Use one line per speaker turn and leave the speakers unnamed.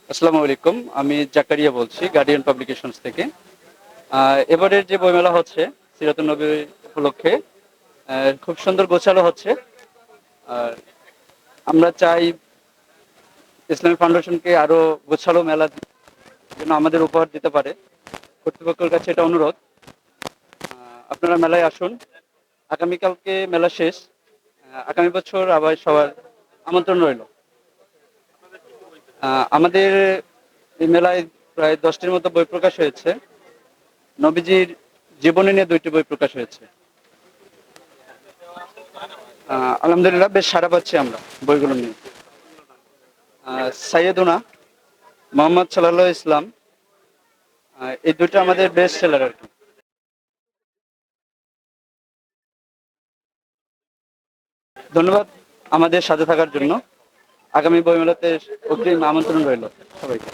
আসসালামু আলাইকুম। আমি জাকারিয়া বলছি গার্ডিয়ান পাবলিকেশনস থেকে। এবারের যে বইমেলা হচ্ছে সিরাতুন নবী উপলক্ষে খুব সুন্দর গোছালো হচ্ছে। আর আমরা চাই ইসলামিক ফাউন্ডেশনকে আরো গোছালো মেলা যেন আমাদের উপহার দিতে পারে। কর্তৃপক্ষের কাছে এটা অনুরোধ। আপনারা মেলায় আসুন। আগামীকালকে মেলা শেষ। আগামী বছর আবার সবার আমন্ত্রণ রইল। আমাদের এই মেলায় প্রায় 10টির মতো বই প্রকাশ হয়েছে। নবীজির জীবনী নিয়ে 2টি বই প্রকাশ হয়েছে। আলহামদুলিল্লাহ বেশ সাড়া পাচ্ছি আমরা বইগুলো নিয়ে। সাইয়েদুনা মোহাম্মদ সাল্লাল্লাহু ইসলাম, এই দুটো আমাদের বেস্ট সেলার আর কি। ধন্যবাদ আমাদের সাথে থাকার জন্য। আগামী বইমেলাতে অগ্রিম আমন্ত্রণ রইল সবাইকে।